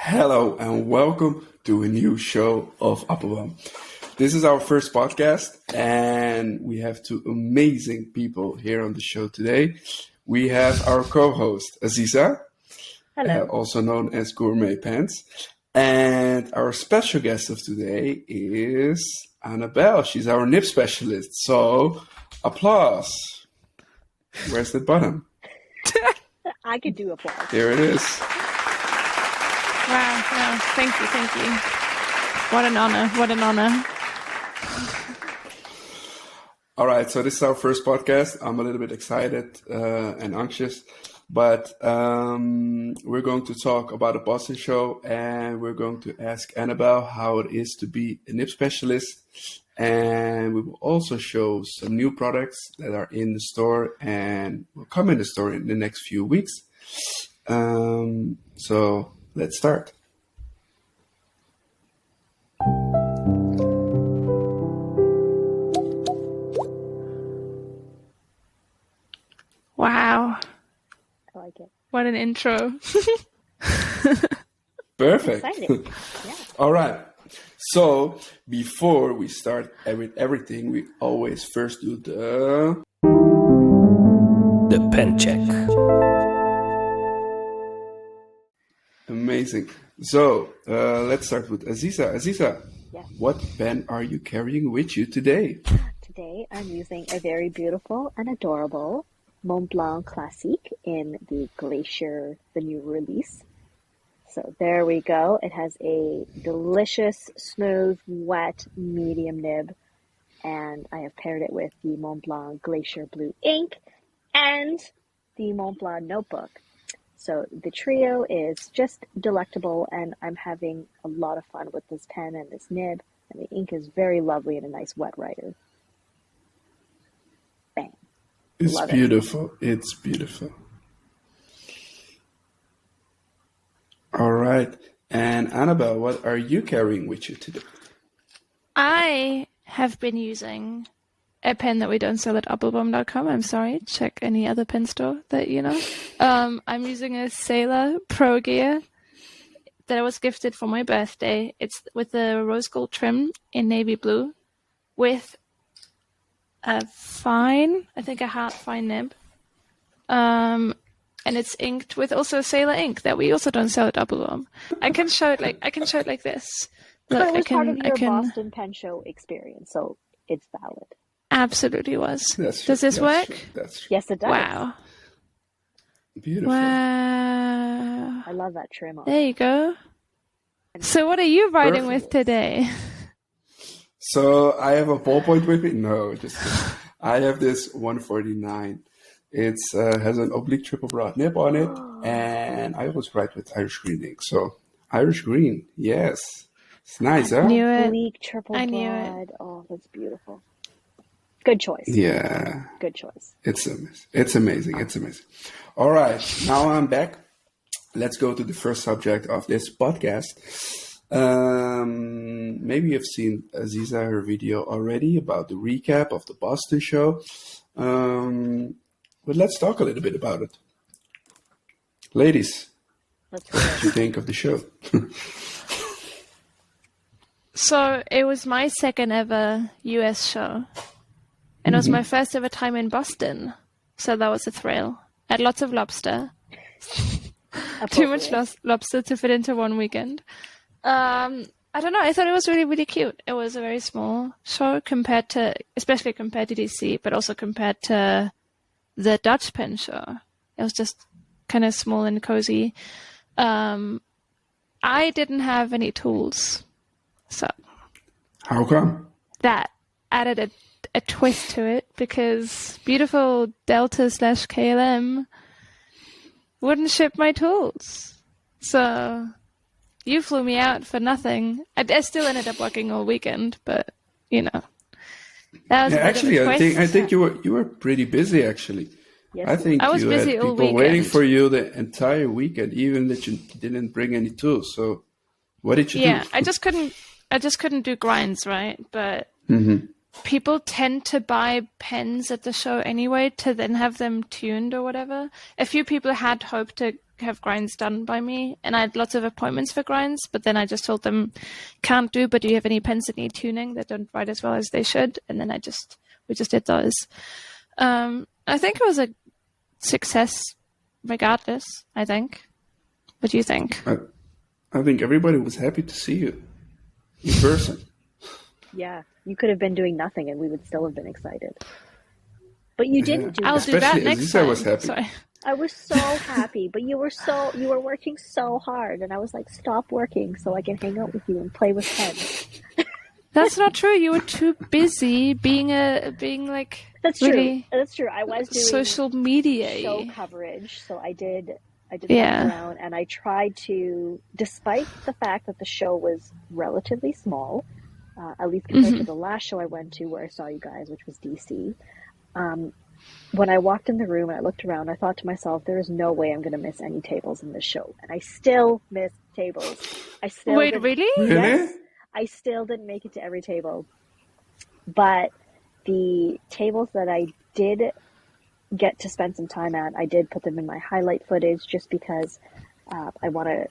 Hello and welcome to a new show of Appelboom. This is our first podcast and we have two amazing people here on the show today. We have our co-host Azizah, also known as Gourmet Pens, and our special guest of today is Anabelle. She's our nib specialist, so applause. Where's the button? I could do applause. Here it is. Wow, no, thank you. What an honor. All right, so this is our first podcast. I'm a little bit excited and anxious, but we're going to talk about the Boston show and we're going to ask Anabelle how it is to be a nib specialist. And we will also show some new products that are in the store and will come in the store in the next few weeks. So let's start. Wow. I like it. What an intro. Perfect. Exciting. Yeah. All right. So before we start with everything, we always first do the pen check. Amazing. So let's start with Azizah. Azizah, Yes. what pen are you carrying with you today? Today I'm using a very beautiful and adorable Montblanc Classique in the Glacier, the new release. So there we go. It has a delicious, smooth, wet, medium nib. And I have paired it with the Montblanc Glacier Blue ink and the Montblanc notebook. So the trio is just delectable and I'm having a lot of fun with this pen and this nib. And the ink is very lovely and a nice wet writer. Bang. It's Love it. beautiful. It's beautiful. All right. And Anabelle, what are you carrying with you today? I have been using a pen that we don't sell at appelboom.com. I'm sorry. Check any other pen store that you know. I'm using a Sailor Pro Gear that I was gifted for my birthday. It's with a rose gold trim in navy blue with a hard fine nib. And it's inked with also Sailor ink that we also don't sell at Appelboom. I can show it like this. So Look, it was part of your Boston Pen Show experience, so it's valid. Absolutely was. That's Does this work? That's Yes, it does. Wow. beautiful. Wow. I love that trim on it. There you go. So what are you writing Perfect. with today? So I have a ballpoint with me. No, just kidding. I have this 149. It has an oblique triple broad nib on it, and I always write with Irish green ink. So Irish green, yes, it's nice, huh? Knew it. Bleak triple I knew it. blood. Oh, that's beautiful. Good choice. Yeah, Good choice. it's amazing. It's amazing. All right, now I'm back. Let's go to the first subject of this podcast. Maybe you've seen Azizah, her video already about the recap of the Boston show. But let's talk a little bit about it. Ladies, Let's what do you think of the show? So it was my second ever US show. And it was my first ever time in Boston. So that was a thrill. I had lots of lobster. Too much lobster to fit into one weekend. I don't know. I thought it was really, really cute. It was a very small show especially compared to DC, but also compared to the Dutch Pen Show. It was just kind of small and cozy. I didn't have any tools. So How come? that added a twist to it because beautiful Delta/KLM wouldn't ship my tools. So you flew me out for nothing. I still ended up working all weekend, but you know. That was Yeah, a bit actually, of a I twist. think you were pretty busy. Actually, Yes, I think I was you busy had all people waiting weekend. for you the entire weekend, even that you didn't bring any tools. So, what did you Yeah, do? I just couldn't do grinds, right? But Mm-hmm. people tend to buy pens at the show anyway to then have them tuned or whatever. A few people had hoped to have grinds done by me, and I had lots of appointments for grinds, but then I just told them can't do, but do you have any pens that need tuning that don't write as well as they should? And then we just did those. I think it was a success regardless, I think. What do you think? I think everybody was happy to see you in person. Yeah, you could have been doing nothing and we would still have been excited. But you didn't do I'll that. do that next Azizah time. was happy. Sorry. I was so happy, but you were working so hard, and I was like, stop working so I can hang out with you and play with pens. That's not true. You were too busy being like That's really true. That's true. I was doing social media show coverage, so I did Yeah. that around, and I tried to, despite the fact that the show was relatively small, at least compared to the last show I went to where I saw you guys, which was DC. When I walked in the room and I looked around, I thought to myself, there is no way I'm going to miss any tables in this show. And I still missed tables. Wait, really? Yes, I still didn't make it to every table. But the tables that I did get to spend some time at, I did put them in my highlight footage just because I want to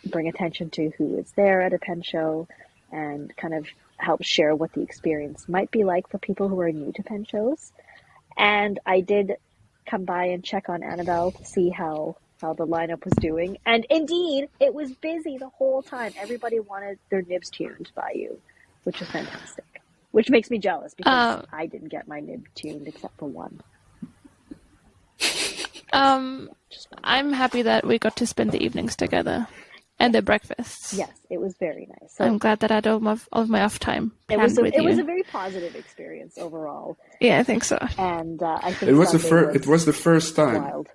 bring attention to who is there at a pen show and kind of help share what the experience might be like for people who are new to pen shows. And I did come by and check on Anabelle to see how the lineup was doing. And indeed, it was busy the whole time. Everybody wanted their nibs tuned by you, which is fantastic. Which makes me jealous because I didn't get my nib tuned except for one. I'm happy that we got to spend the evenings together and the breakfasts. Yes, it was very nice. So I'm glad that I had all of my off time. It was a very positive experience overall. Yeah, I think so. And I think it was the first time. Wild.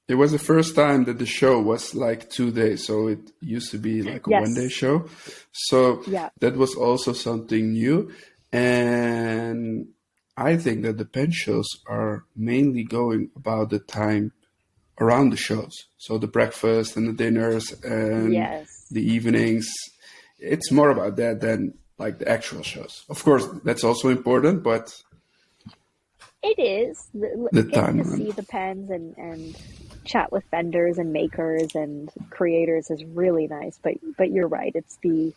It was the first time that the show was like 2 days. So it used to be like a 1 day show. So that was also something new. And I think that the pen shows are mainly going about the time around the shows. So the breakfast and the dinners and the evenings. It's more about that than like the actual shows. Of course, that's also important, but it is. The time to see the pens and chat with vendors and makers and creators is really nice. But you're right. It's the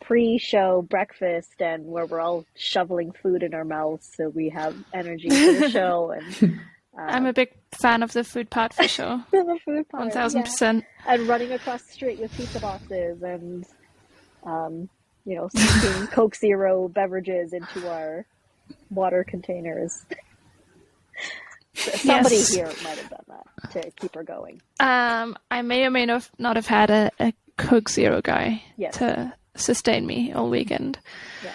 pre-show breakfast and where we're all shoveling food in our mouths so we have energy for the show. And I'm a big fan of the food part for sure. The food part, 1000%. And running across the street with pizza boxes and sneaking Coke Zero beverages into our water containers. Somebody here might have done that to keep her going. I may or may not have had a Coke Zero guy to sustain me all weekend. Yeah.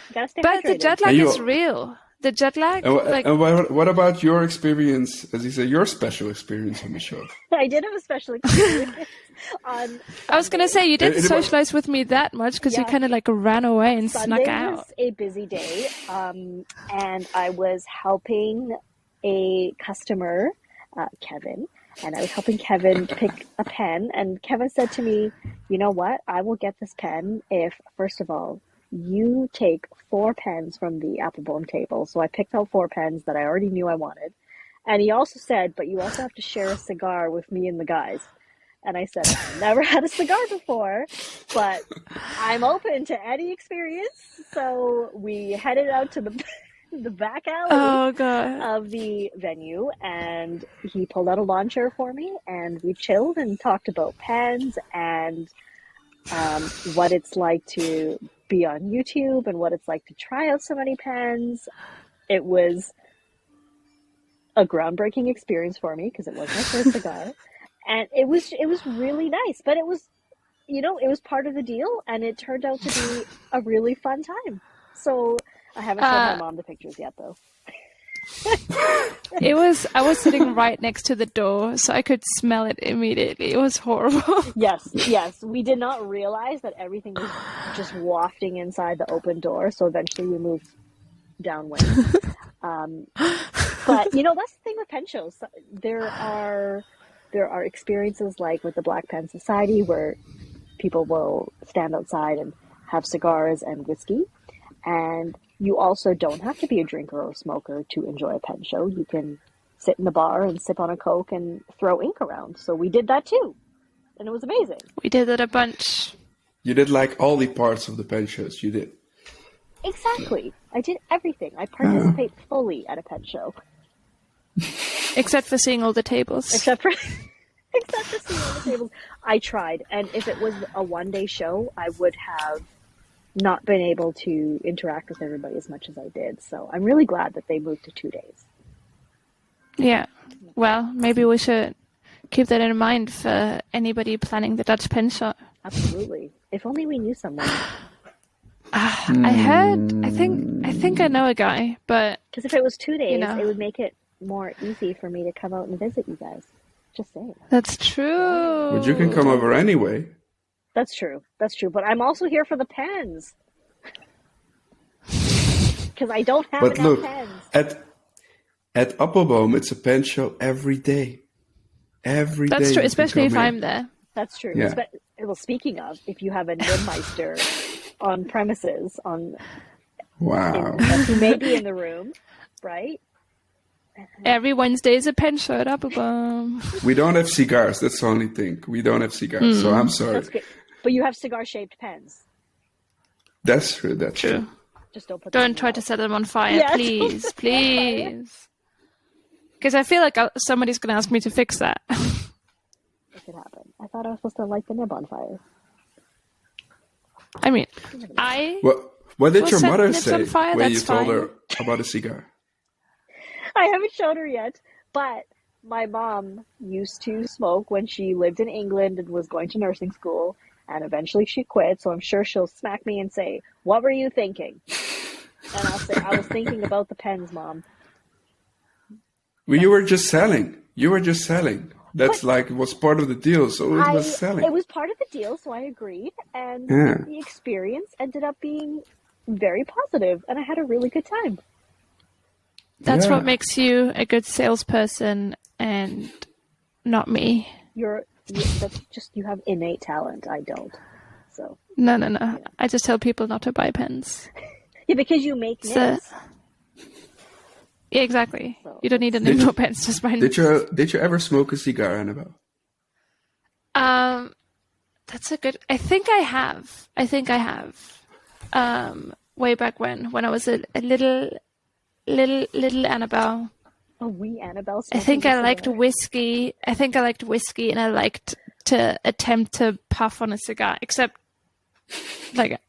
You gotta stay but hydrated. the jet lag is real. The jet lag. And what about your experience, as you say, your special experience on the show? I did have a special experience on. I was going to say you didn't socialize with me that much because you kind of like ran away and snuck out. Sunday was a busy day, and I was helping a customer, Kevin, and I was helping Kevin pick a pen. And Kevin said to me, "You know what? I will get this pen if, first of all, you take 4 pens from the Appelboom table." So I picked out 4 pens that I already knew I wanted. And he also said, but you also have to share a cigar with me and the guys. And I said, I've never had a cigar before, but I'm open to any experience. So we headed out to the back alley of the venue, and he pulled out a lawn chair for me, and we chilled and talked about pens and what it's like to be on YouTube and what it's like to try out so many pens. It was a groundbreaking experience for me because it was my first cigar, and it was really nice. But it was, it was part of the deal, and it turned out to be a really fun time. So I haven't shown my mom the pictures yet, though. I was sitting right next to the door, so I could smell it immediately. It was horrible. Yes. We did not realize that everything was just wafting inside the open door, so eventually we moved downwind. But, that's the thing with pen shows. There are experiences like with the Black Pen Society where people will stand outside and have cigars and whiskey. And you also don't have to be a drinker or smoker to enjoy a pen show. You can sit in the bar and sip on a Coke and throw ink around. So we did that too. And it was amazing. We did it a bunch. You did like all the parts of the pen shows. You did. Exactly. I did everything. I participate fully at a pen show. Except for seeing all the tables. Except for seeing all the tables. I tried. And if it was a one-day show, I would have not been able to interact with everybody as much as I did. So I'm really glad that they moved to 2 days. Yeah. Well, maybe we should keep that in mind for anybody planning the Dutch Pen Show. Absolutely. If only we knew someone. I think I know a guy, but... Because if it was 2 days, You know. it would make it more easy for me to come out and visit you guys. Just saying. That's true. But you can come over anyway. That's true. That's true. But I'm also here for the pens. Because I don't have But enough look, pens. at Appelboom, it's a pen show every day. Every day. That's true, you can especially if come in. I'm there. That's true. Yeah. Well, speaking of, if you have a Nibmeister on premises, Wow. who may be in the room, right? Every Wednesday is a pen show at Appelboom. We don't have cigars. That's the only thing. We don't have cigars, so I'm sorry. That's good. But you have cigar-shaped pens. That's true. That's true. Just don't put them in Don't try your to mouth. set them on fire, Yeah, don't please, set them on fire. please. Because I feel like somebody's going to ask me to fix that. It could happen. I thought I was supposed to light the nib on fire. I mean, What did We'll your set mother nips say on fire, when you that's told fine. her about a cigar? I haven't shown her yet, but my mom used to smoke when she lived in England and was going to nursing school, and eventually she quit, so I'm sure she'll smack me and say, "What were you thinking?" And I'll say, "I was thinking about the pens, Mom." Well, you were just selling. That's like was part of the deal, so it was selling. It was part of the deal, so I agreed, and Yeah. the experience ended up being very positive, and I had a really good time. That's Yeah. what makes you a good salesperson and not me. That's just, you have innate talent. I don't. So No. I just tell people not to buy pens. yeah, because you make So- nibs. Yeah, exactly. So- You don't need any more pens, just buy Did you ever smoke a cigar, Annabelle? That's a good... I think I have. Way back when I was a little Annabelle. A wee Anabelle. I think I liked cigar. whiskey. And I liked to attempt to puff on a cigar, except like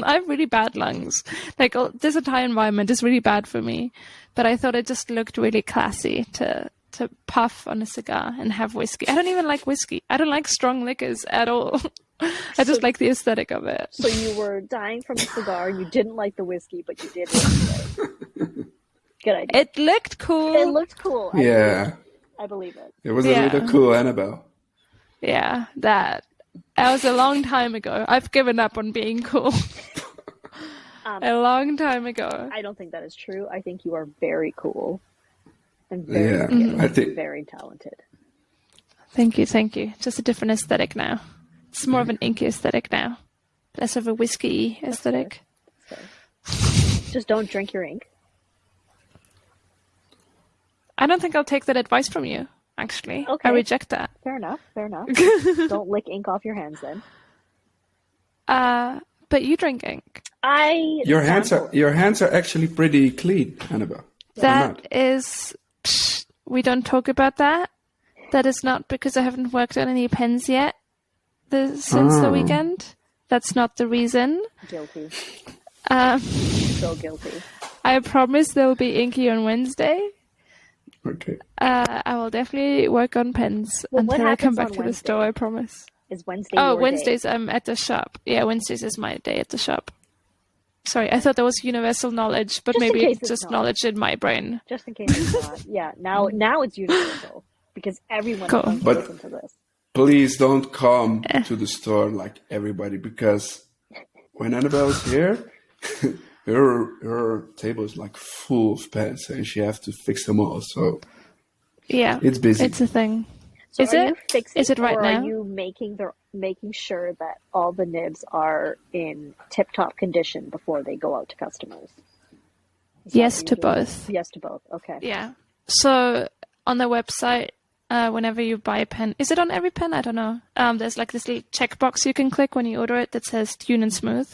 I have really bad lungs. Like this entire environment is really bad for me. But I thought it just looked really classy to puff on a cigar and have whiskey. I don't even like whiskey. I don't like strong liquors at all. I just like the aesthetic of it. So you were dying from the cigar. You didn't like the whiskey, but you did it anyway. Good idea. It looked cool. It looked cool. Yeah. I believe it. It was Yeah. a little cool, Annabelle. Yeah, that was a long time ago. I've given up on being cool. A long time ago. I don't think that is true. I think you are very cool and very, Yeah, skilled I and think- very talented. Thank you. Just a different aesthetic now. It's more of an inky aesthetic now. Less of a whiskey aesthetic. So just don't drink your ink. I don't think I'll take that advice from you, actually. Okay. I reject that. Fair enough. Don't lick ink off your hands then. But you drink ink. Your hands are actually pretty clean, Annabelle. That is... Psh, we don't talk about that. That is not because I haven't worked on any pens yet since the weekend. That's not the reason. Guilty. Um, So guilty. I promise there'll be inky on Wednesday. Okay. I will definitely work on pens Well, what until I come happens back on to the Wednesday? store, I promise. Is Wednesday Oh, your day? Wednesdays I'm at the shop. Yeah, Wednesdays is my day at the shop. Sorry, I thought that was universal knowledge, but Just in maybe case it's it's just not. knowledge in my brain. Just in case it's not. Yeah, now it's universal. Because everyone Cool. wants to But- listen to this. Please don't come to the store like everybody, because when Annabelle is here, her table is like full of pens and she has to fix them all. So Yeah, it's busy. it's a thing. So Is are it? you fixing, Is it right or now? are you making sure that all the nibs are in tip-top condition before they go out to customers? Is that Yes what to you're doing? both. Yes to both. Okay. Yeah. So on the website, whenever you buy a pen, is it on every pen? I don't know. There's like this little checkbox you can click when you order it that says tune and smooth.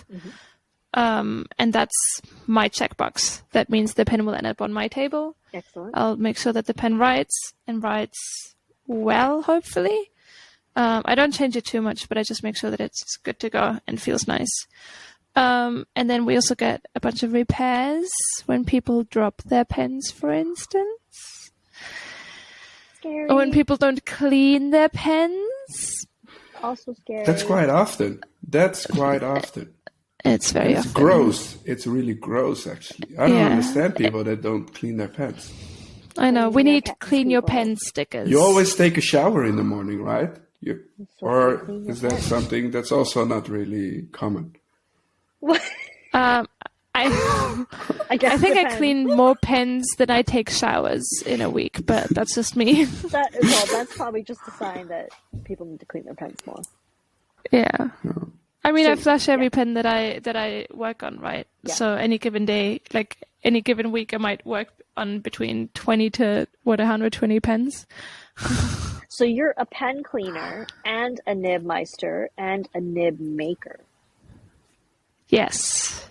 And that's my checkbox. That means the pen will end up on my table. Excellent. I'll make sure that the pen writes and writes well, hopefully. I don't change it too much, but I just make sure that it's good to go and feels nice. And then we also get a bunch of repairs when people drop their pens, for instance. Scary. Or when people don't clean their pens. Also scary. That's quite often. It's very It's often. gross. It's really gross, actually. I don't understand people that don't clean their pens. I know. We Clean your need pens, clean your people. pen stickers. You always take a shower in the morning, right? Or clean your is that pens. something that's also not really common? I guess I think I depends. clean more pens than I take showers in a week, but that's just me. That's probably just a sign that people need to clean their pens more. Yeah. I mean, So, I flush every pen that I work on, right? Yeah. So any given day, like any given week, I might work on between 20 to 120 pens. So you're a pen cleaner and a nib meister and a nib maker. Yes.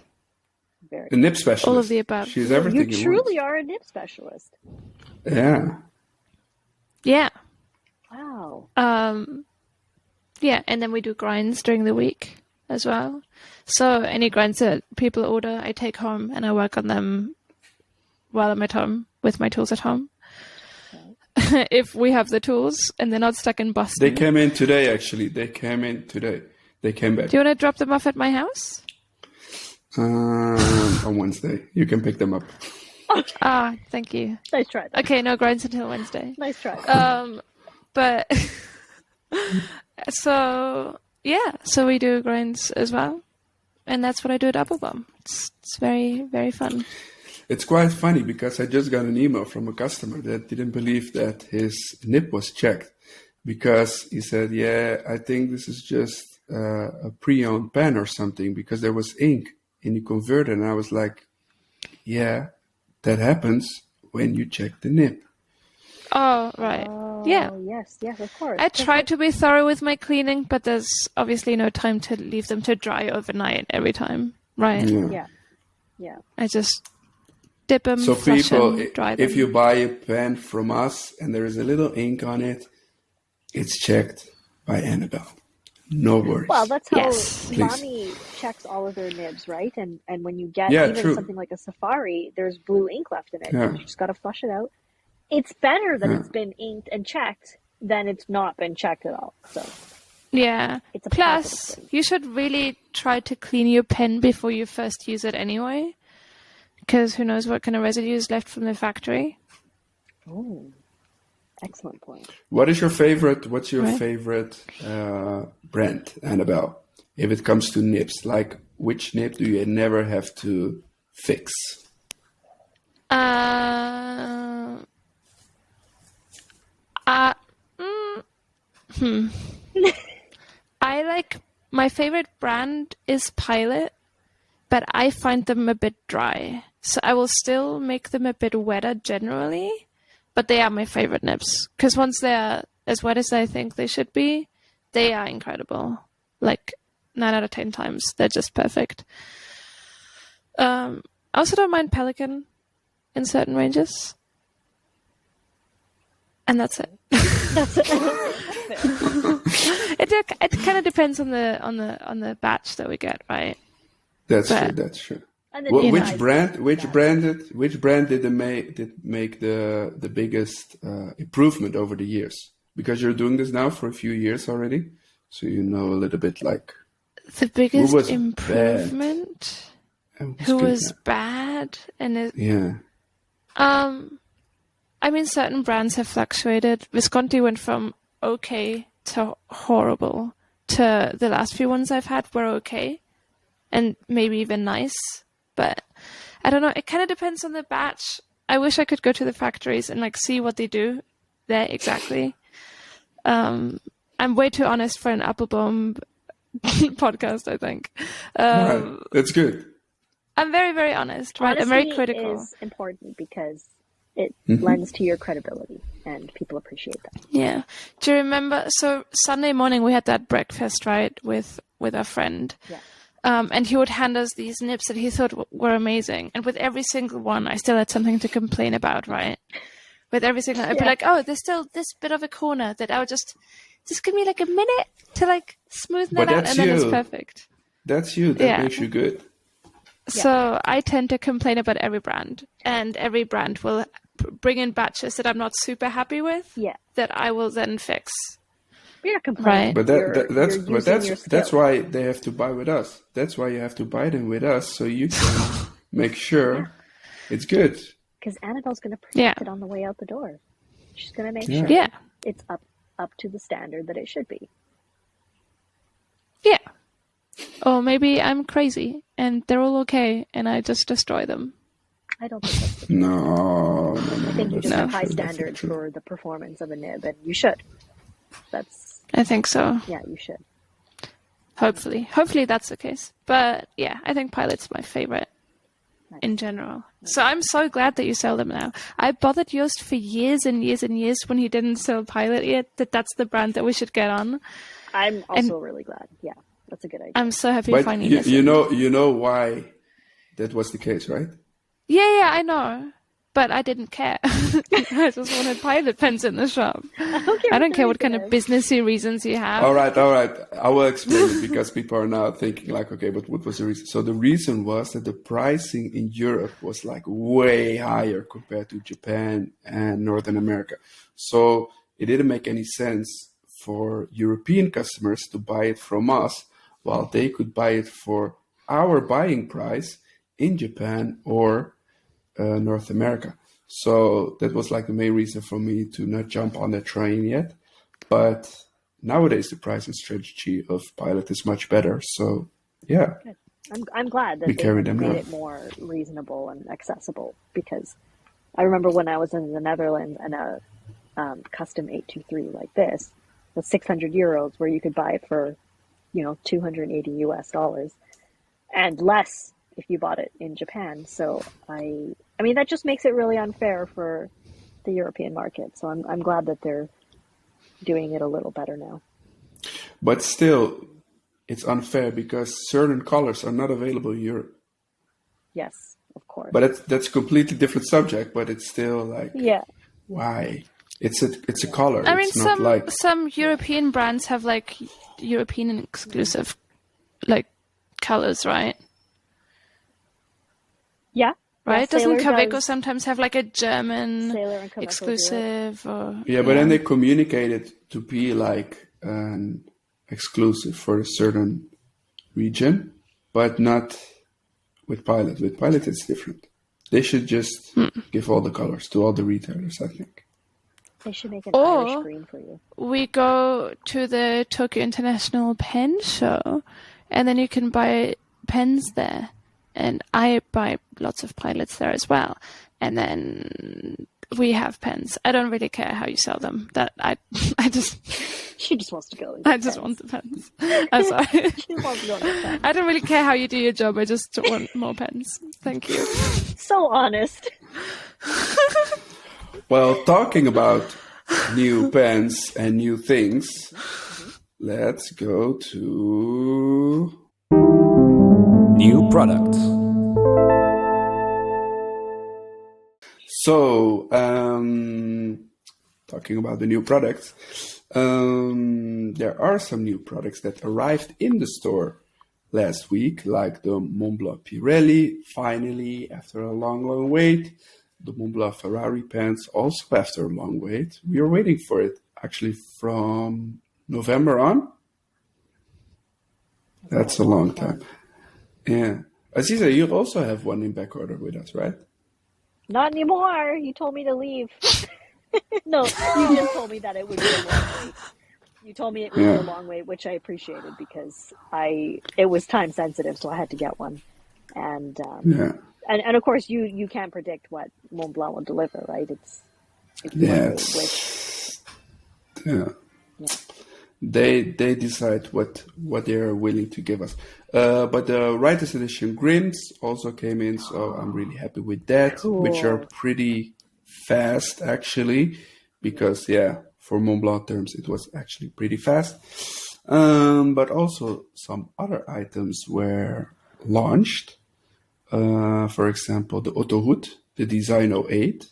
Very. The nib specialist. All of the above. She's You everything you truly are a nib specialist. want. Yeah. Yeah. Wow. Yeah, and then we do grinds during the week as well. So any grinds that people order, I take home and I work on them while I'm at home with my tools at home. If we have the tools and they're not stuck in Boston. They came in today, actually. They came back. Do you want to drop them off at my house? On Wednesday. You can pick them up. Thank you. Nice try. Though. Okay, no grinds until Wednesday. Nice try. But so we do grinds as well, and that's what I do at Appelboom. It's very, very fun. It's quite funny because I just got an email from a customer that didn't believe that his nib was checked, because he said, yeah, I think this is just a pre-owned pen or something, because there was ink in the converter. And I was like, yeah, that happens when you check the nib. Oh, right. Yeah. Yes, of course. I try to be thorough with my cleaning, but there's obviously no time to leave them to dry overnight every time, right? Yeah. I just dip them, So flush people, them, dry them. if you buy a pen from us and there is a little ink on it, it's checked by Anabelle. No worries. Well, that's how Yes. Mommy checks all of their nibs, right? And when you get Yeah, even true. something like a Safari, there's blue ink left in it. Yeah. You just got to flush it out. It's better that it's been inked and checked than it's not been checked at all. So Yeah. It's a Plus, positive thing. you should really try to clean your pen before you first use it anyway, because who knows what kind of residue is left from the factory. Oh, excellent point. What's your favorite Right. brand, Anabelle, if it comes to nibs? Like, which nib do you never have to fix? I like, my favorite brand is Pilot, but I find them a bit dry. So I will still make them a bit wetter generally, but they are my favorite nibs. Because once they are as wet as I think they should be, they are incredible. Like 9 out of 10 times, they're just perfect. I also don't mind Pelican in certain ranges. And that's it. It kind of depends on the batch that we get, right? That's But- true. That's true. And then Wh- you which guys- brand? Which brand did make the biggest improvement over the years? Because you're doing this now for a few years already, so you know a little bit like The biggest was improvement. Who good was now. bad and it, Yeah. I mean, certain brands have fluctuated. Visconti went from okay to horrible to the last few ones I've had were okay and maybe even nice. But I don't know. It kind of depends on the batch. I wish I could go to the factories and like see what they do there exactly. I'm way too honest for an Appelboom podcast, I think. Right. That's good. I'm very, very honest, right? I'm very Honesty critical. is important because it lends to your credibility, and people appreciate that. Yeah. Do you remember? So Sunday morning we had that breakfast, right, with our friend. Yeah. And he would hand us these nibs that he thought were amazing. And with every single one, I still had something to complain about, right? With every single, I'd be like, oh, there's still this bit of a corner that I would just give me like a minute to like smoothen that out, and then it's perfect. That's you. That makes you good. So I tend to complain about every brand, and every brand will bring in batches that I'm not super happy with. Yeah. That I will then fix. You're not complaining. Right. But that's why they have to buy with us. That's why you have to buy them with us, so you can make sure it's good. Because Anabelle's going to protect it on the way out the door. She's going to make sure it's up to the standard that it should be. Yeah. Or maybe I'm crazy and they're all okay and I just destroy them. I don't think that's the case. No. I think you just have high standards for the performance of a nib, and you should. I think so. Yeah, you should. Hopefully that's the case. But yeah, I think Pilot's my favorite in general. So I'm so glad that you sell them now. I bothered Joost for years and years and years when he didn't sell Pilot yet, that's the brand that we should get on. I'm also really glad. Yeah, that's a good idea. I'm so happy finding this. You know why that was the case, right? Yeah, I know. But I didn't care. I just wanted Pilot pens in the shop. I don't care what kind of businessy reasons you have. All right. I will explain it because people are now thinking like, okay, but what was the reason? So the reason was that the pricing in Europe was like way higher compared to Japan and Northern America. So it didn't make any sense for European customers to buy it from us while they could buy it for our buying price in Japan or North America. So that was like the main reason for me to not jump on that train yet. But nowadays the pricing strategy of Pilot is much better. So yeah, good. I'm glad that they made it more reasonable and accessible, because I remember when I was in the Netherlands and a custom 823 like this was 600 euros, where you could buy it for $280 and less if you bought it in Japan. So I mean, that just makes it really unfair for the European market. So I'm glad that they're doing it a little better now. But still, it's unfair because certain colors are not available in Europe. Yes, of course. But that's a completely different subject. But it's still like, why? It's a color. I mean, some European brands have like European exclusive like colors, right? Yeah. Right? Doesn't Kaweco sometimes have like a German exclusive? Or, but then they communicate it to be like an exclusive for a certain region, but not with Pilot. With Pilot, it's different. They should just give all the colors to all the retailers, I think. They should make an Irish green for you. We go to the Tokyo International Pen Show, and then you can buy pens there. And I buy lots of Pilots there as well. And then we have pens. I don't really care how you sell them. She just wants to go. I just want the pens. I'm sorry. She wants to go the pens. I don't really care how you do your job. I just want more pens. Thank you. So honest. Well, talking about new pens and new things, let's go to new products. So, talking about the new products, there are some new products that arrived in the store last week, like the Montblanc Pirelli, finally, after a long wait. The Montblanc Ferrari pens, also after a long wait. We were waiting for it, actually, from November on. That's a long time. Yeah. Azizah, you also have one in back order with us, right? Not anymore. You told me to leave. No, you just told me that it would be a long wait. You told me it would be a long wait, which I appreciated because it was time sensitive, so I had to get one. And and of course you can't predict what Montblanc will deliver, right? It's They decide what they are willing to give us. But the Writer's Edition Grims also came in, so I'm really happy with that, which are pretty fast actually, because for Montblanc terms, it was actually pretty fast. But also some other items were launched. For example, the Otto Hutt, the Design 08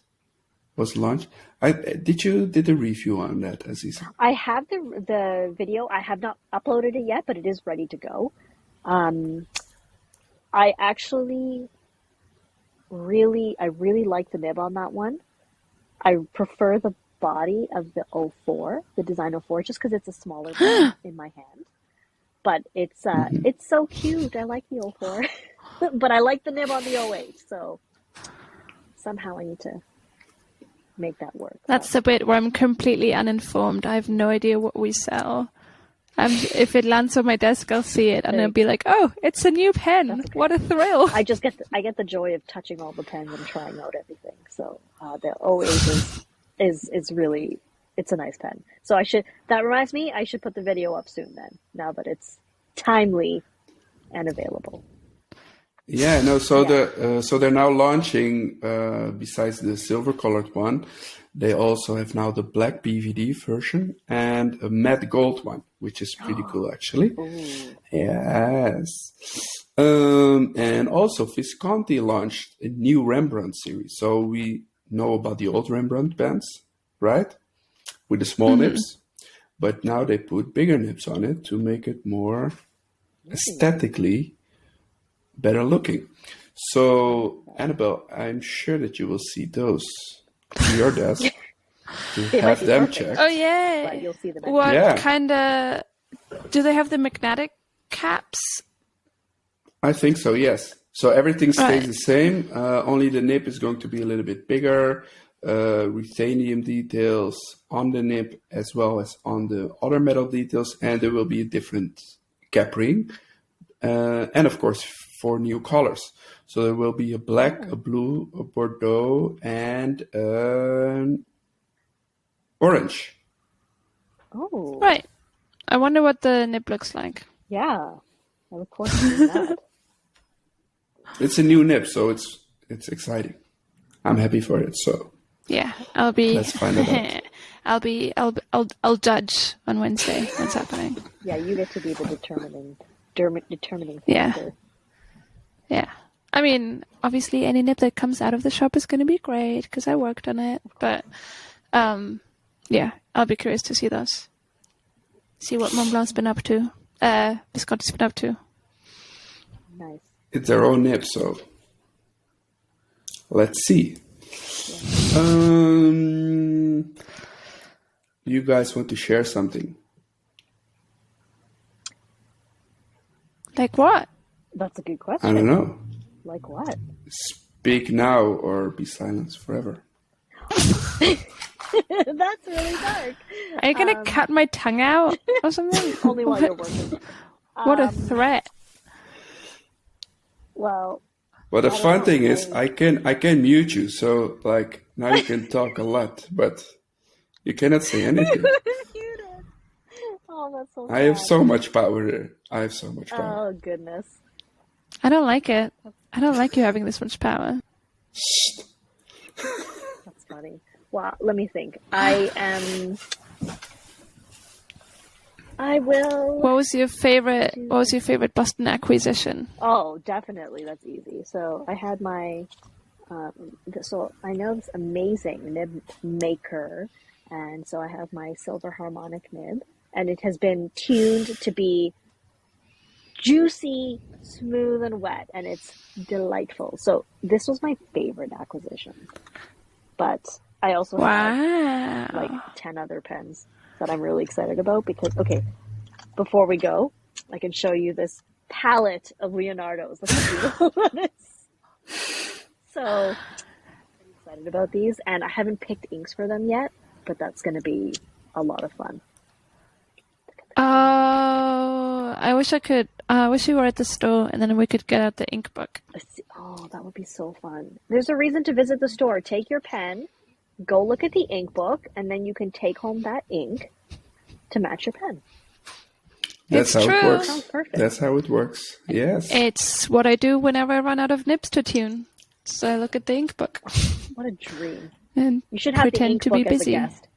was launched. Did a review on that, Azizah? I have the video. I have not uploaded it yet, but it is ready to go. I actually really like the nib on that one. I prefer the body of the 04, the Design 04, just because it's a smaller pen in my hand. But it's so cute. I like the 04, but I like the nib on the 08. So somehow I need to make that work. That's the bit where I'm completely uninformed. I have no idea what we sell. If it lands on my desk, I'll see it and I'll be like, "Oh, it's a new pen! Okay. What a thrill!" I get the joy of touching all the pens and trying out everything. So the 08 is really, it's a nice pen. So that reminds me, I should put the video up soon then, now that it's timely and available. Yeah, no, so they're now launching, besides the silver colored one, they also have now the black BVD version and a matte gold one, which is pretty cool actually. Ooh. Yes. And also Visconti launched a new Rembrandt series. So we know about the old Rembrandt pens, right? With the small nibs. But now they put bigger nibs on it to make it more aesthetically better looking. So, Anabelle, I'm sure that you will see those to your desk to have them checked. Oh, yeah. But you'll see them. What kind of... Do they have the magnetic caps? I think so, yes. So everything stays the same. Only the nib is going to be a little bit bigger. Ruthenium details on the nib as well as on the other metal details. And there will be a different cap ring. And of course, 4 new colors. So there will be a black, a blue, a Bordeaux, and an orange. Oh. Right. I wonder what the nib looks like. Yeah. I look forward to seeing that. It's a new nib, so it's exciting. I'm happy for it. So yeah, I'll be. Let's find it out. I'll judge on Wednesday what's happening. Yeah, you get to be the determining factor. Yeah. I mean, obviously, any nib that comes out of the shop is going to be great because I worked on it. But yeah, I'll be curious to see those. See what Montblanc's been up to. Visconti's been up to. Nice. It's their own nib, so let's see. You guys want to share something? Like what? That's a good question. I don't know. Like what? Speak now or be silent forever. That's really dark. Are you going to cut my tongue out or something? Only while you're working. What a threat. Well, the fun thing is I can mute you, so like now you can talk a lot, but you cannot say anything. Oh, that's so sad. I have so much power there. I have so much power. Oh, goodness. I don't like it. I don't like you having this much power. That's funny. Well, let me think. I will. What was your favorite Boston acquisition? Oh, definitely. That's easy. So I had my. So I know this amazing nib maker, and so I have my silver harmonic nib, and it has been tuned to be juicy, smooth, and wet, and it's delightful. So this was my favorite acquisition, but I also have like 10 other pens that I'm really excited about because, before we go, I can show you this palette of Leonardo's. Look how beautiful that is. So I'm excited about these, and I haven't picked inks for them yet, but that's going to be a lot of fun. Oh, I wish I could. I wish you were at the store, and then we could get out the ink book. Oh, that would be so fun. There's a reason to visit the store. Take your pen, go look at the ink book, and then you can take home that ink to match your pen. That's how it works. Sounds perfect. That's how it works. Yes. It's what I do whenever I run out of nibs to tune. So I look at the ink book. What a dream. and You should have the pretend ink to book be as a busy. guest.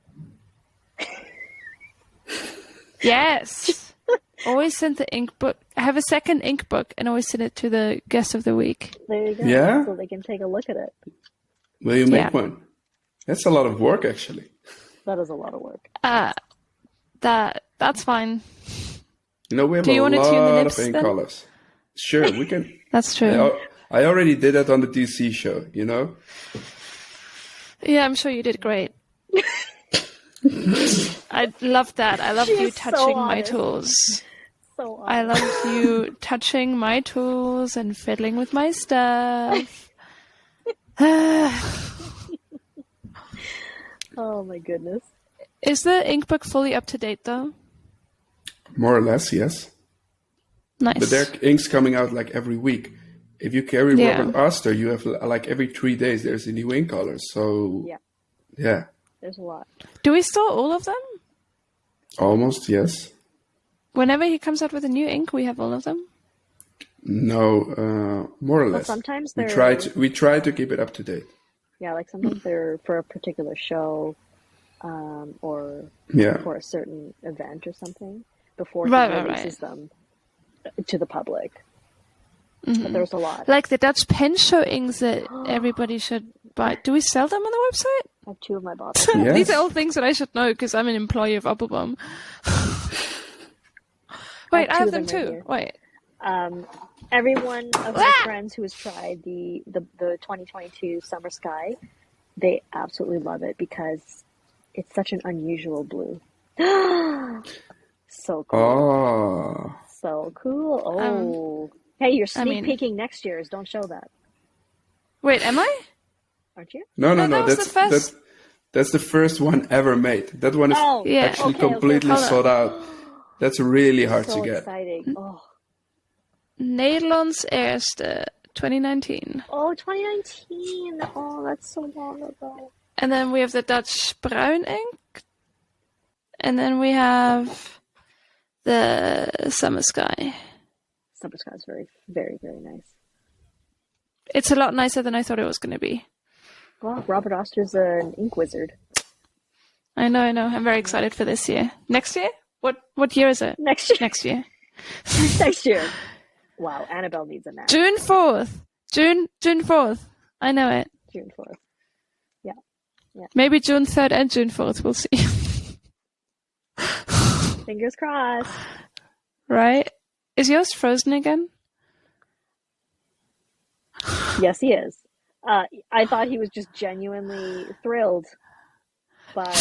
Yes. Always send the ink book. I have a second ink book and always send it to the guest of the week. There you go. Yeah? So they can take a look at it. Will you make Yeah. one? That's a lot of work, actually. That is a lot of work. That's fine. You know, we have Do you a wanna tune the lot nibs of ink then? colors. Sure, we can. That's true. I already did that on the DC show, you know? Yeah, I'm sure you did great. I love that. I love She you is so touching my honest. tools. So I love you touching my tools and fiddling with my stuff. Oh my goodness. Is the ink book fully up to date though? More or less, yes. Nice. But there are inks coming out like every week. If you carry Yeah. Robert Oster, you have like every 3 days there's a new ink color. So, yeah. There's a lot. Do we store all of them? Almost, yes. Whenever he comes out with a new ink, we have all of them? No, more or Well, less. sometimes we they're try to keep it up to date. yeah, like sometimes they're for a particular show, or Yeah. for a certain event or something before Right, he right, releases them to the public. But there's a lot. Like the Dutch Pen Show inks that everybody should buy. Do we sell them on the website? I have 2 of my bottles. Yes. These are all things that I should know because I'm an employee of Appelboom. Wait, I two have of them them right too. here. Wait. Every one of my friends who has tried the 2022 Summer Sky, they absolutely love it because it's such an unusual blue. So cool. Oh. So cool. Oh. Hey, you're I mean- sneak peeking next year's. Don't show that, Wait, am I? aren't you? No, No, that was the first- That's the first one ever made. That one is Oh, Yeah. actually okay, completely hold on. sold out. That's really hard So to get. exciting. Oh. Nederlands eerste 2019. Oh, 2019. Oh, that's so long ago. And then we have the Dutch Bruin ink. And then we have the Summer Sky. Summer Sky is very, very, very nice. It's a lot nicer than I thought it was going to be. Well, Robert Oster's an ink wizard. I know. I'm very excited for this year. Next year? What year is it? Next year. Next year. Next year. Wow, Anabelle needs a nap. June 4th. June 4th. I know it. June 4th. Maybe June 3rd and June 4th. We'll see. Fingers crossed. Right? Is yours frozen again? Yes, he is. I thought he was just genuinely thrilled by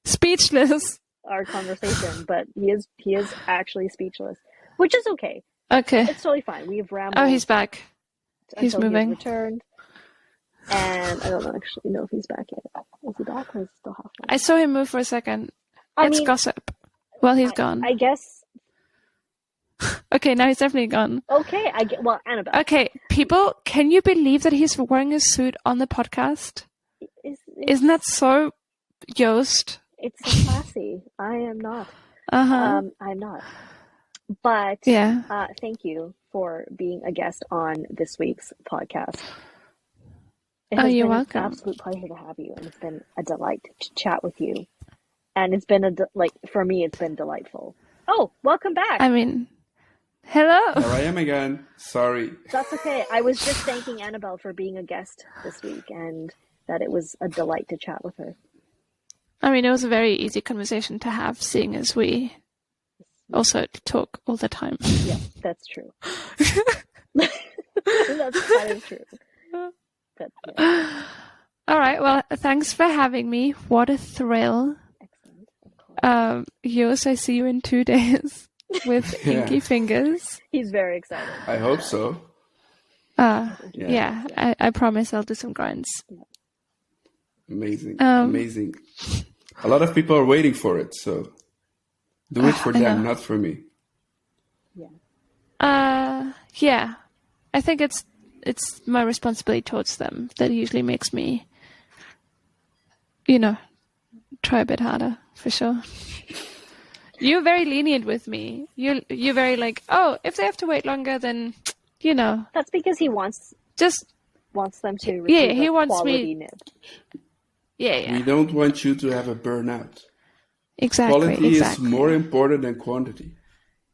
Speechless. our conversation, but he is actually speechless, which is okay. Okay. It's totally fine. We've rambled. Oh, he's back. He's until moving. He has returned, and I don't actually know if he's back yet. Is he back or is he still halfway? I saw him move for a second. I It's mean, gossip. Well, he's gone. I guess. Okay, now he's definitely gone. Okay, I get. Well, Annabelle. Okay, people, can you believe that he's wearing a suit on the podcast? Isn't that so Yoast? It's so classy. I am not. Uh-huh. I'm not. But Yeah. thank you for being a guest on this week's podcast. It Oh, has you're been welcome. an absolute pleasure to have you, and it's been a delight to chat with you. And it's been for me, it's been delightful. Oh, welcome back. I mean, hello. There I am again. Sorry. That's okay. I was just thanking Anabelle for being a guest this week, and that it was a delight to chat with her. I mean, it was a very easy conversation to have, seeing as we also talk all the time. Yeah, that's true. That is true. But, yeah. All right. Well, thanks for having me. What a thrill. Excellent. Of course. Yours, I see you in 2 days with Yeah. inky fingers. He's very excited. I hope so. Yeah, I promise I'll do some grinds. Amazing. Amazing. A lot of people are waiting for it, so do it for I them, know. not for me. Yeah. I think it's my responsibility towards them that usually makes me, try a bit harder, for sure. You're very lenient with me. You're very like, oh, if they have to wait longer, then, That's because he wants just them to receive Yeah, he a wants quality me- nib. Yeah. We don't want you to have a burnout. Exactly. Quality is more important than quantity.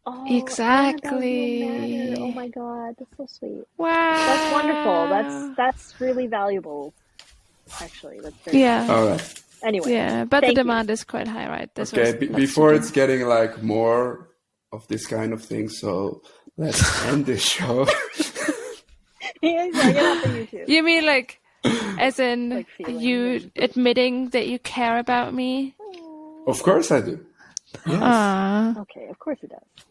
Oh, Exactly. Annabelle, you matter. Oh my God, that's so sweet. Wow. That's wonderful. That's really valuable. Actually, that's very Yeah. All right. Anyway. Yeah, but the thank you. demand is quite high, right? This Okay, was lots to before do. it's getting like more of this kind of thing, so let's end this show. He's like, get off of YouTube. You mean like, as in Like feeling you it. admitting that you care about me? Of course I do. Yes. Ah, Okay, of course it does.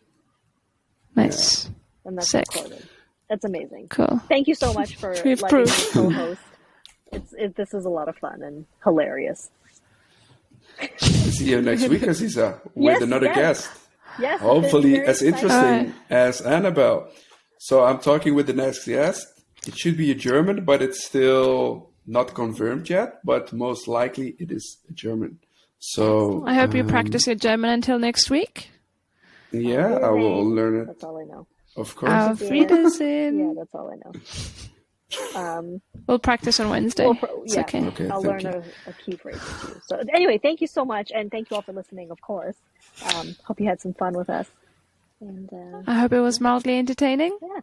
nice. And that's Sick. recorded. That's amazing. Cool. Thank you so much for We've letting me proved. co-host. This is a lot of fun and hilarious. See you next week, Azizah, with Yes, another yes. guest. Yes, it's Hopefully very as exciting. interesting as Anabelle. So I'm talking with the next guest. It should be a German, but it's still not confirmed yet. But most likely it is a German. So I hope you practice your German until next week. yeah, I will learn it. That's all I know. Of course. Auf Wiedersehen. Yeah, that's all I know. We'll practice on Wednesday. It's yeah, okay. Okay, I'll thank learn you. a key phrase or two. So anyway, thank you so much, and thank you all for listening. Of course, hope you had some fun with us. And I hope it was mildly entertaining. yeah,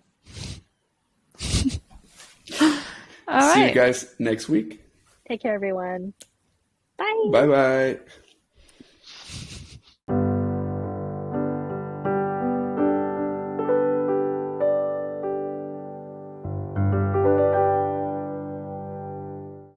All See you right. guys next week. take care, everyone. Bye. Bye bye.